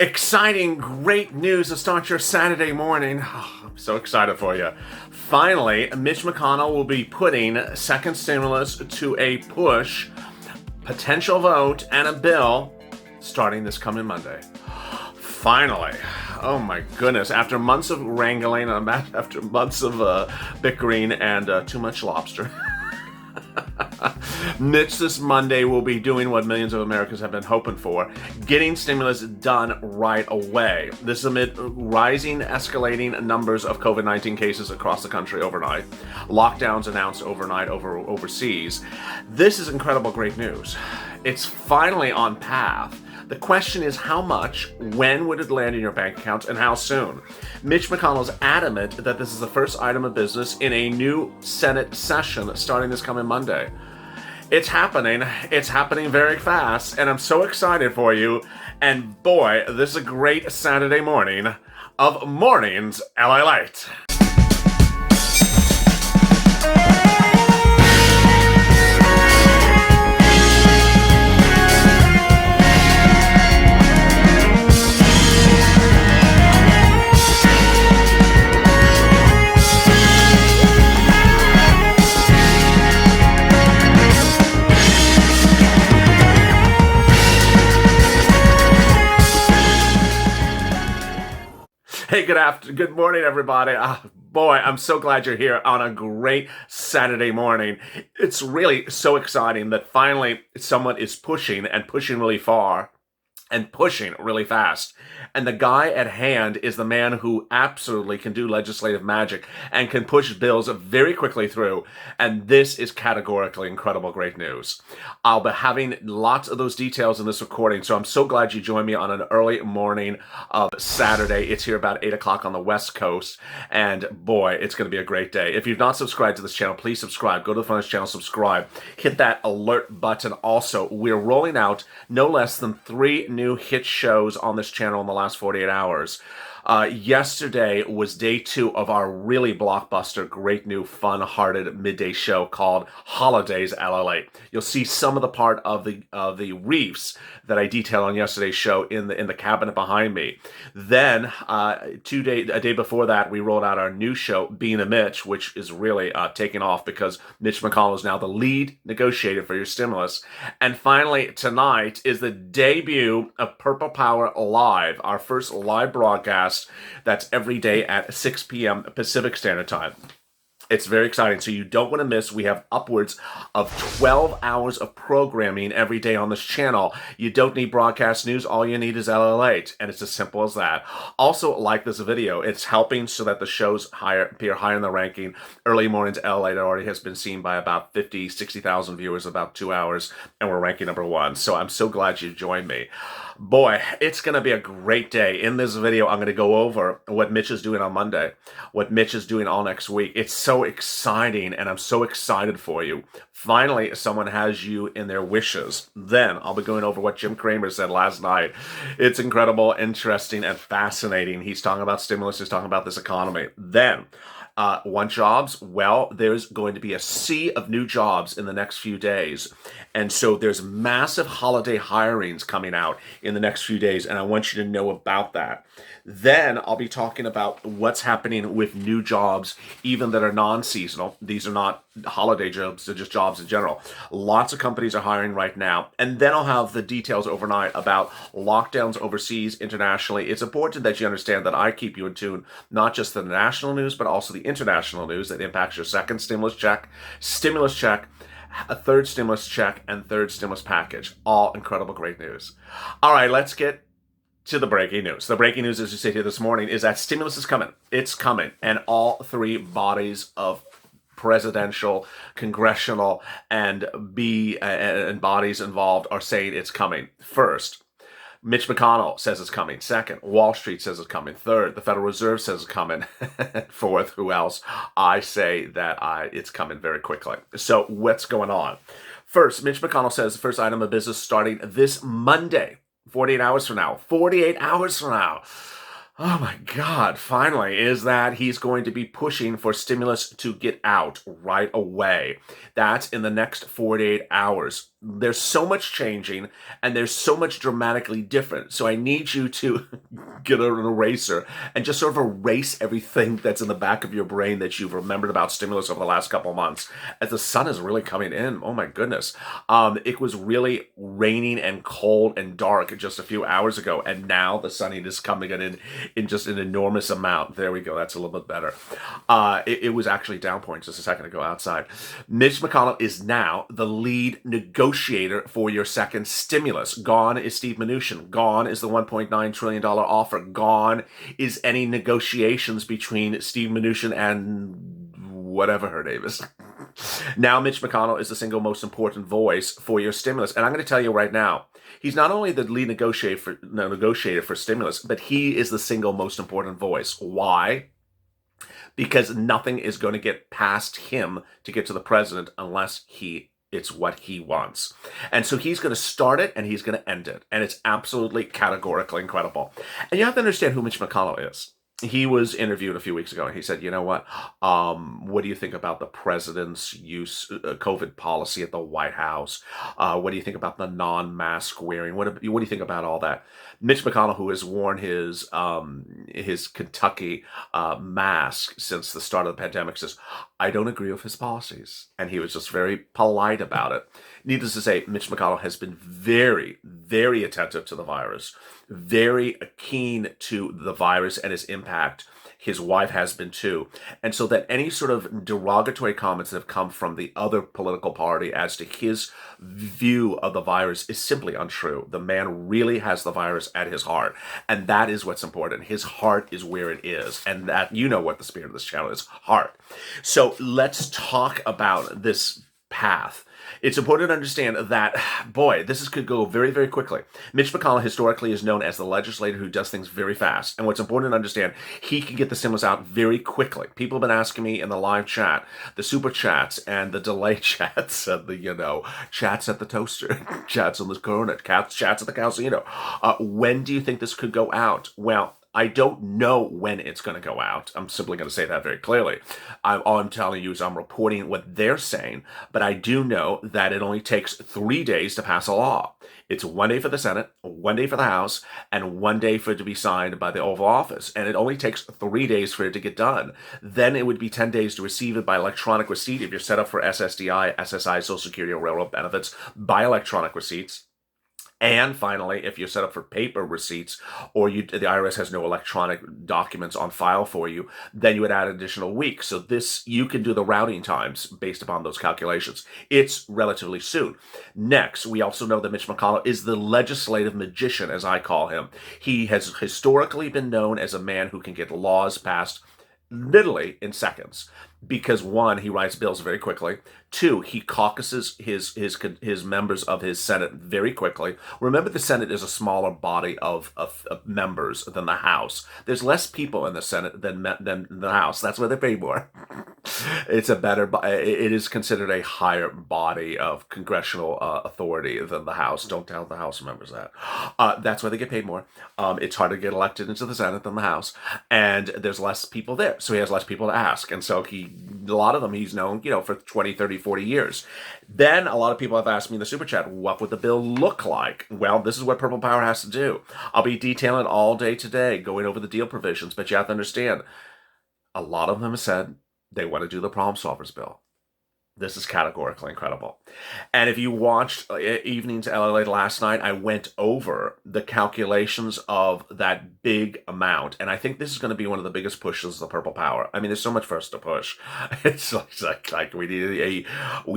Exciting, great news to start your Saturday morning. Oh, I'm so excited for you. Finally, Mitch McConnell will be putting second stimulus to a push, potential vote, and a bill starting this coming Monday. Finally. Oh my goodness. After months of wrangling, after months of bickering and too much lobster. Mitch this Monday will be doing what millions of Americans have been hoping for, getting stimulus done right away. This is amid rising, escalating numbers of COVID-19 cases across the country overnight. Lockdowns announced overnight overseas. This is incredible great news. It's finally on path. The question is how much, when would it land in your bank account, and how soon? Mitch McConnell is adamant that this is the first item of business in a new Senate session starting this coming Monday. It's happening. It's happening very fast, and I'm so excited for you. And boy, this is a great Saturday morning of Mornings LALATE. Hey, good morning, everybody. Boy, I'm so glad you're here on a great Saturday morning. It's really so exciting that finally someone is pushing and pushing really far and pushing really fast. And the guy at hand is the man who absolutely can do legislative magic and can push bills very quickly through. And this is categorically incredible great news. I'll be having lots of those details in this recording, so I'm so glad you joined me on an early morning of Saturday. It's here about 8 o'clock on the West Coast, and boy, it's going to be a great day. If you've not subscribed to this channel, please subscribe. Go to the front of this channel, subscribe. Hit that alert button. Also, we're rolling out no less than 3 new hit shows on this channel in the last 48 hours. Yesterday was day 2 of our really blockbuster, great new, fun-hearted midday show called Holidays LALATE. You'll see some of the part of the reefs that I detailed on yesterday's show in the cabinet behind me. Then a day before that, we rolled out our new show, Being a Mitch, which is really taking off because Mitch McConnell is now the lead negotiator for your stimulus. And finally, tonight is the debut of Purple Power Live, our first live broadcast. That's every day at 6 p.m. Pacific Standard Time. It's very exciting, so you don't want to miss. We have upwards of 12 hours of programming every day on this channel. You don't need broadcast news. All you need is LALATE, and it's as simple as that. Also, like this video. It's helping so that the shows appear higher in the ranking. Early Mornings LALATE already has been seen by about 50, 60,000 viewers in about 2 hours, and we're ranking number 1. So I'm so glad you joined me. Boy, it's going to be a great day. In this video, I'm going to go over what Mitch is doing on Monday, what Mitch is doing all next week. It's so exciting, and I'm so excited for you. Finally, someone has you in their wishes. Then I'll be going over what Jim Cramer said last night. It's incredible, interesting, and fascinating. He's talking about stimulus. He's talking about this economy. Then, want jobs? Well, there's going to be a sea of new jobs in the next few days. And so there's massive holiday hirings coming out in the next few days, and I want you to know about that. Then I'll be talking about what's happening with new jobs, even that are non-seasonal. These are not holiday jobs, they're just jobs in general. Lots of companies are hiring right now. And then I'll have the details overnight about lockdowns overseas, internationally. It's important that you understand that I keep you in tune, not just the national news, but also the international news that impacts your second stimulus check, a third stimulus check, and third stimulus package. All incredible great news. All right, let's get to the breaking news. The breaking news, as you say here this morning, is that stimulus is coming. It's coming. And all 3 bodies of presidential, congressional, and bodies involved are saying it's coming. First, Mitch McConnell says it's coming. Second, Wall Street says it's coming. Third, the Federal Reserve says it's coming. Fourth, who else? I say that it's coming very quickly. So what's going on? First, Mitch McConnell says the first item of business starting this Monday, 48 hours from now. 48 hours from now. Oh my God, finally, is that he's going to be pushing for stimulus to get out right away. That's in the next 48 hours. There's so much changing and there's so much dramatically different. So I need you to get an eraser and just sort of erase everything that's in the back of your brain that you've remembered about stimulus over the last couple of months. As the sun is really coming in, oh my goodness. It was really raining and cold and dark just a few hours ago, and now the sun is coming in just an enormous amount. There we go. That's a little bit better. It was actually downpouring just a second ago outside. Mitch McConnell is now the lead negotiator for your second stimulus. Gone is Steve Mnuchin. Gone is the $1.9 trillion offer. Gone is any negotiations between Steve Mnuchin and whatever her name is. Now Mitch McConnell is the single most important voice for your stimulus. And I'm going to tell you right now, he's not only the lead negotiator for stimulus, but he is the single most important voice. Why? Because nothing is going to get past him to get to the president unless it's what he wants. And so he's going to start it and he's going to end it. And it's absolutely categorically incredible. And you have to understand who Mitch McConnell is. He was interviewed a few weeks ago and he said, you know what do you think about the president's COVID policy at the White House? What do you think about the non-mask wearing? What do you think about all that? Mitch McConnell, who has worn his Kentucky mask since the start of the pandemic, says, I don't agree with his policies. And he was just very polite about it. Needless to say, Mitch McConnell has been very, very attentive to the virus, very keen to the virus and its impact. His wife has been too. And so that any sort of derogatory comments that have come from the other political party as to his view of the virus is simply untrue. The man really has the virus at his heart. And that is what's important. His heart is where it is. And that, you know what the spirit of this channel is, heart. So let's talk about this path. It's important to understand that, boy, could go very, very quickly. Mitch McConnell historically is known as the legislator who does things very fast. And what's important to understand, he can get the stimulus out very quickly. People have been asking me in the live chat, the super chats and the delay chats and the, chats at the toaster, chats on the Corona, chats at the Calcino. When do you think this could go out? Well, I don't know when it's going to go out. I'm simply going to say that very clearly. All I'm telling you is I'm reporting what they're saying, but I do know that it only takes 3 days to pass a law. It's 1 day for the Senate, 1 day for the House, and 1 day for it to be signed by the Oval Office. And it only takes 3 days for it to get done. Then it would be 10 days to receive it by electronic receipt if you're set up for SSDI, SSI, Social Security, or Railroad benefits by electronic receipts. And finally, if you're set up for paper receipts or the IRS has no electronic documents on file for you, then you would add an additional week. So you can do the routing times based upon those calculations. It's relatively soon. Next, we also know that Mitch McConnell is the legislative magician, as I call him. He has historically been known as a man who can get laws passed literally in seconds. Because one, he writes bills very quickly. Two, he caucuses his members of his Senate very quickly. Remember, the Senate is a smaller body of members than the House. There's less people in the Senate than the House. That's why they pay more. It is considered a higher body of congressional authority than the House. Don't tell the House members that. That's why they get paid more. It's harder to get elected into the Senate than the House, and there's less people there, so he has less people to ask, and so a lot of them he's known, for 20, 30, 40 years. Then a lot of people have asked me in the super chat, what would the bill look like? Well, this is what Purple Power has to do. I'll be detailing all day today, going over the deal provisions, but you have to understand, a lot of them have said they want to do the problem solvers bill. This is categorically incredible. And if you watched Evenings LALATE last night, I went over the calculations of that big amount. And I think this is going to be one of the biggest pushes of Purple Power. I mean, there's so much for us to push. It's like we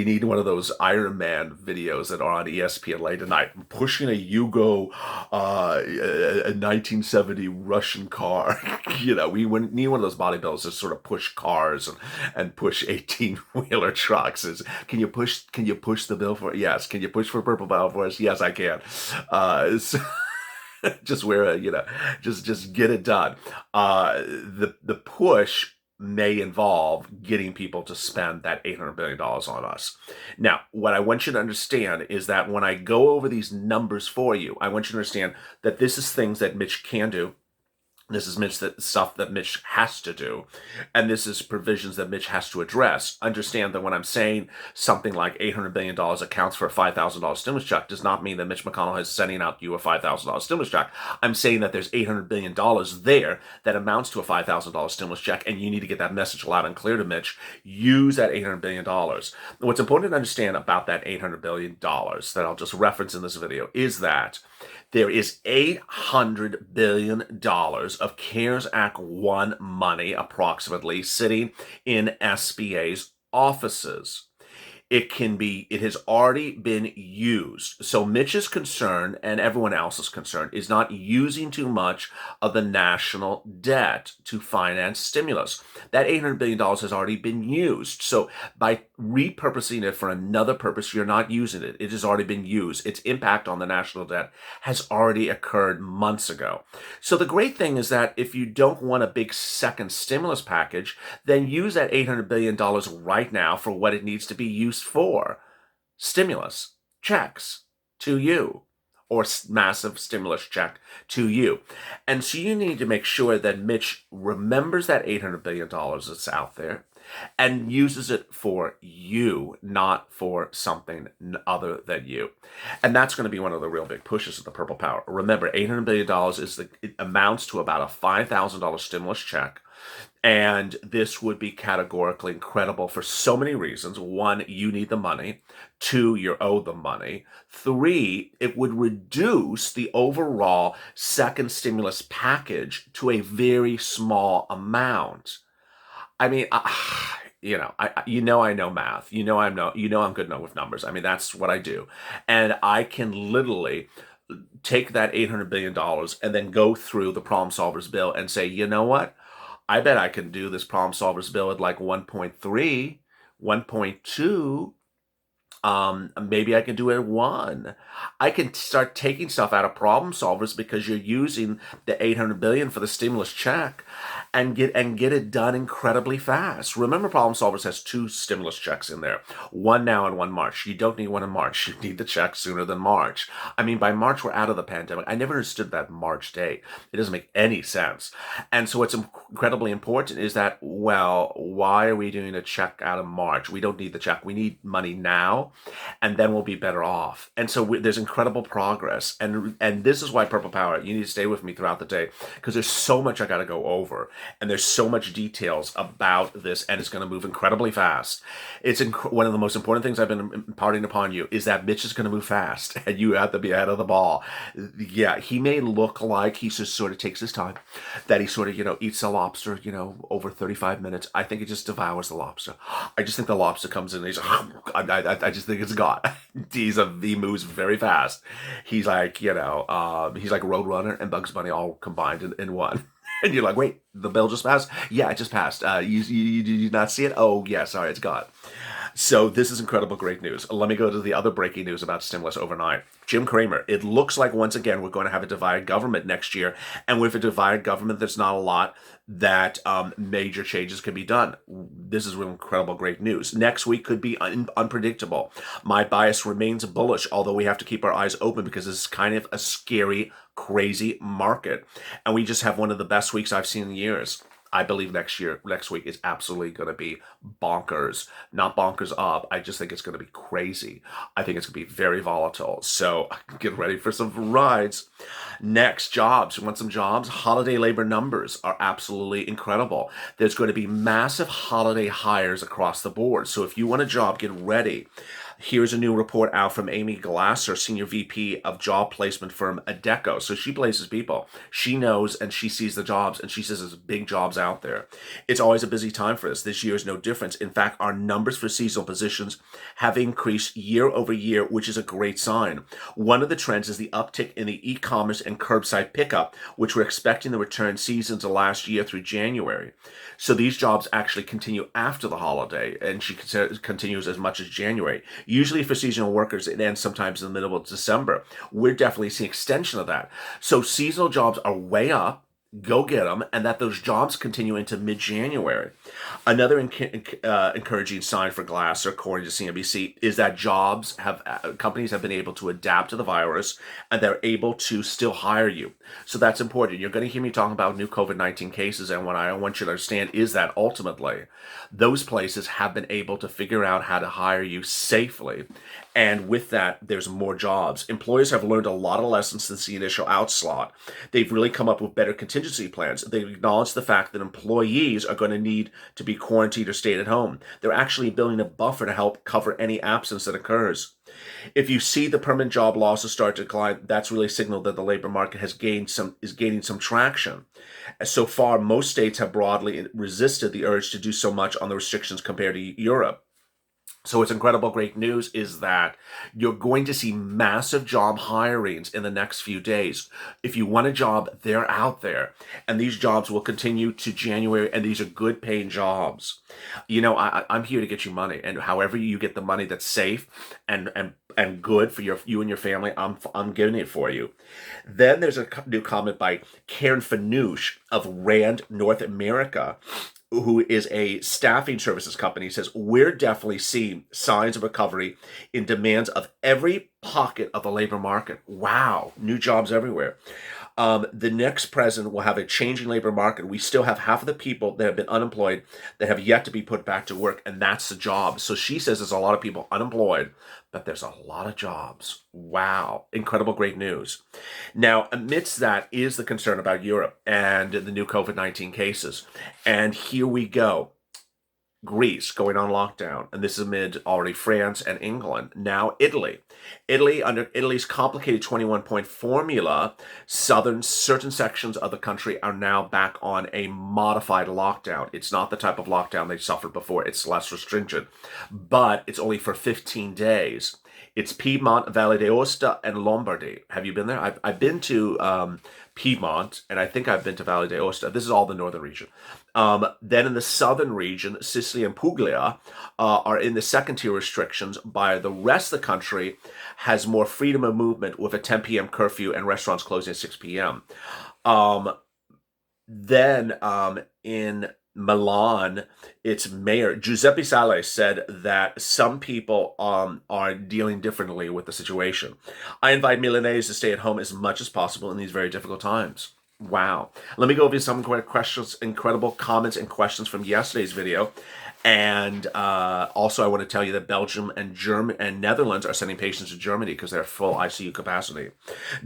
need one of those Iron Man videos that are on ESPN late at night. Pushing a Yugo, a 1970 Russian car. We need one of those bodybuilders to sort of push cars and push 18-wheeler trucks. Can you push the bill for? Yes. Can you push for Purple Power for us? Yes, I can. Just just get it done. The push may involve getting people to spend that $800 billion on us. Now, what I want you to understand is that when I go over these numbers for you, I want you to understand that this is things that Mitch can do. This is stuff that Mitch has to do. And this is provisions that Mitch has to address. Understand that when I'm saying something like $800 billion accounts for a $5,000 stimulus check does not mean that Mitch McConnell is sending out you a $5,000 stimulus check. I'm saying that there's $800 billion there that amounts to a $5,000 stimulus check, and you need to get that message loud and clear to Mitch. Use that $800 billion. What's important to understand about that $800 billion that I'll just reference in this video is that there is $800 billion of CARES Act 1 money, approximately, sitting in SBA's offices. It has already been used. So Mitch's concern, and everyone else's concern, is not using too much of the national debt to finance stimulus. That $800 billion has already been used. So by repurposing it for another purpose, you're not using it. It has already been used. Its impact on the national debt has already occurred months ago. So the great thing is that if you don't want a big second stimulus package, then use that $800 billion right now for what it needs to be used for: stimulus checks to you, or massive stimulus check to you. And so you need to make sure that Mitch remembers that $800 billion that's out there and uses it for you, not for something other than you. And that's going to be one of the real big pushes of the Purple Power. Remember, $800 billion it amounts to about a $5,000 stimulus check. And this would be categorically incredible for so many reasons. One, you need the money. Two, you're owed the money. Three, it would reduce the overall second stimulus package to a very small amount. I mean, I know math. I'm good enough with numbers. I mean, that's what I do. And I can literally take that $800 billion and then go through the problem solvers bill and say, you know what? I bet I can do this problem solvers bill at like 1.3, 1.2. Maybe I can do it at 1. I can start taking stuff out of problem solvers because you're using the $800 billion for the stimulus check and get it done incredibly fast. Remember, problem solvers has 2 stimulus checks in there. One now and one March. You don't need one in March. You need the check sooner than March. I mean, by March, we're out of the pandemic. I never understood that March date. It doesn't make any sense. And so what's incredibly important is that, well, why are we doing a check out of March? We don't need the check. We need money now, and then we'll be better off. And so there's incredible progress. And this is why Purple Power, you need to stay with me throughout the day, because there's so much I got to go over. And there's so much details about this, and it's going to move incredibly fast. It's one of the most important things I've been imparting upon you is that Mitch is going to move fast, and you have to be ahead of the ball. Yeah, he may look like he just sort of takes his time, that he sort of, eats a lobster, over 35 minutes. I think he just devours the lobster. I just think the lobster comes in and he's I just think it's gone. He moves very fast. He's like, he's like Roadrunner and Bugs Bunny all combined in one. And you're like, wait, the bill just passed? Yeah, it just passed. You did not see it? Oh, yeah, sorry, it's gone. So this is incredible, great news. Let me go to the other breaking news about stimulus overnight. Jim Cramer, it looks like once again we're going to have a divided government next year. And with a divided government, there's not a lot that major changes can be done. This is real incredible, great news. Next week could be unpredictable. My bias remains bullish, although we have to keep our eyes open because this is kind of a scary, crazy market. And we just have one of the best weeks I've seen in years. I believe next week is absolutely going to be bonkers. Not bonkers up. I just think it's going to be crazy. I think it's going to be very volatile. So get ready for some rides. Next, jobs. You want some jobs? Holiday labor numbers are absolutely incredible. There's going to be massive holiday hires across the board. So if you want a job, get ready. Here's a new report out from Amy Glasser, Senior VP of Job Placement firm Adecco. So she places people. She knows and she sees the jobs, and she says there's big jobs out there. It's always a busy time for us. This year is no different. In fact, our numbers for seasonal positions have increased year over year, which is a great sign. One of the trends is the uptick in the e-commerce and curbside pickup, which we're expecting to return seasons of last year through January. So these jobs actually continue after the holiday, and she continues as much as January. Usually for seasonal workers, it ends sometimes in the middle of December. We're definitely seeing extension of that. So seasonal jobs are way up. go get them, and that those jobs continue into mid-January. Another encouraging sign for Glass, according to CNBC, is that companies have been able to adapt to the virus, and they're able to still hire you. So that's important. You're going to hear me talking about new COVID-19 cases, and what I want you to understand is that ultimately, those places have been able to figure out how to hire you safely, and with that, there's more jobs. Employers have learned a lot of lessons since the initial onslaught. They've really come up with better contingency plans. They've acknowledged the fact that employees are going to need to be quarantined or stayed at home. They're actually building a buffer to help cover any absence that occurs. If you see the permanent job losses start to decline, that's really a signal that the labor market is gaining some traction. So far, most states have broadly resisted the urge to do so much on the restrictions compared to Europe. So it's incredible great news is that you're going to see massive job hirings in the next few days. If you want a job, they're out there. And these jobs will continue to January, and these are good paying jobs. You know, I'm here to get you money. And however you get the money that's safe and good for you and your family, I'm giving it for you. Then there's a new comment by Karen Fanouche of Rand North America, who is a staffing services company, says, we're definitely seeing signs of recovery in demands of every pocket of the labor market. Wow, new jobs everywhere. The next president will have a changing labor market. We still have half of the people that have been unemployed that have yet to be put back to work, and that's the job. So she says there's a lot of people unemployed, but there's a lot of jobs. Wow, incredible great news. Now, amidst that is the concern about Europe and the new COVID-19 cases. And here we go. Greece going on lockdown, and this is amid already France and England. Now Italy. Under Italy's complicated 21-point formula, certain sections of the country are now back on a modified lockdown. It's not the type of lockdown they suffered before. It's less restringent, but it's only for 15 days. It's Piedmont, Valle d'Aosta, and Lombardy. Have you been there? I've been to Piedmont, and I think I've been to Valle d'Aosta. This is all the northern region. Then in the southern region, Sicily and Puglia are in the second tier restrictions, by the rest of the country has more freedom of movement with a 10 p.m. curfew and restaurants closing at 6 p.m. Then in Milan, its mayor, Giuseppe Sale, said that some people are dealing differently with the situation. I invite Milanese to stay at home as much as possible in these very difficult times. Wow. Let me go over some questions, incredible comments and questions from yesterday's video. And also, I want to tell you that Belgium and Germany and Netherlands are sending patients to Germany because they're full ICU capacity.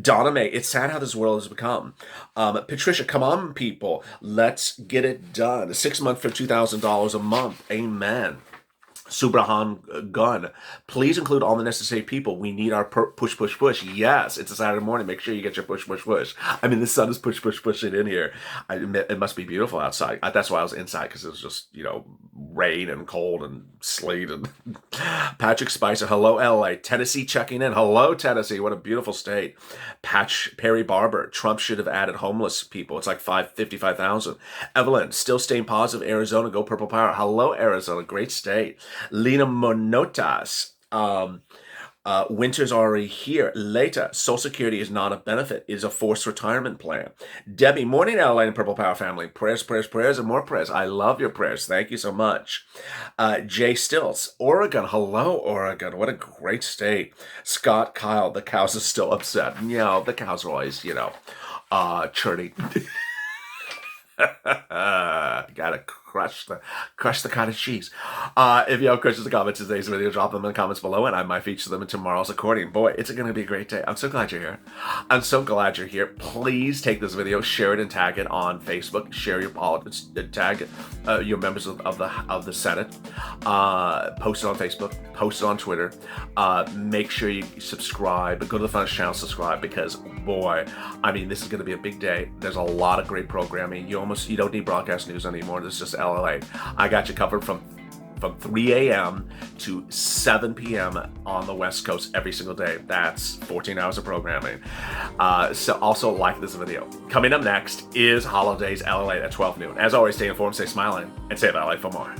Donna May, it's sad how this world has become. Patricia, come on, people. Let's get it done. 6 months for $2,000 a month. Amen. Subrahan Gun, please include all the necessary people. We need our push, push, push. Yes, it's a Saturday morning. Make sure you get your push, push, push. I mean, the sun is pushing in here. It must be beautiful outside. That's why I was inside, because it was just, rain and cold and sleet. And Patrick Spicer, hello, LA. Tennessee checking in. Hello, Tennessee. What a beautiful state. Perry Barber, Trump should have added homeless people. It's like 55,000. Evelyn, still staying positive. Arizona, go Purple Power. Hello, Arizona. Great state. Lena Monotas, winter's already here. Later, Social Security is not a benefit. It is a forced retirement plan. Debbie, morning, LA and Purple Power family. Prayers, prayers, prayers, and more prayers. I love your prayers. Thank you so much. Jay Stills, Oregon. Hello, Oregon. What a great state. Scott Kyle, the cows are still upset. The cows are always, churning. Gotta crush the cottage cheese. If you have questions or comments in today's video, drop them in the comments below, and I might feature them in tomorrow's recording. Boy, it's going to be a great day. I'm so glad you're here. I'm so glad you're here. Please take this video, share it, and tag it on Facebook. Share your politics, tag your members of the Senate. Post it on Facebook. Post it on Twitter. Make sure you subscribe. Go to the Funniest channel, subscribe, because boy, this is going to be a big day. There's a lot of great programming. You don't need broadcast news anymore. There's just LALATE. I got you covered from 3 a.m. to 7 p.m. on the West Coast every single day. That's 14 hours of programming. So also like this video. Coming up next is Holidays LALATE at 12 noon. As always, stay informed, stay smiling, and stay LALATE for more.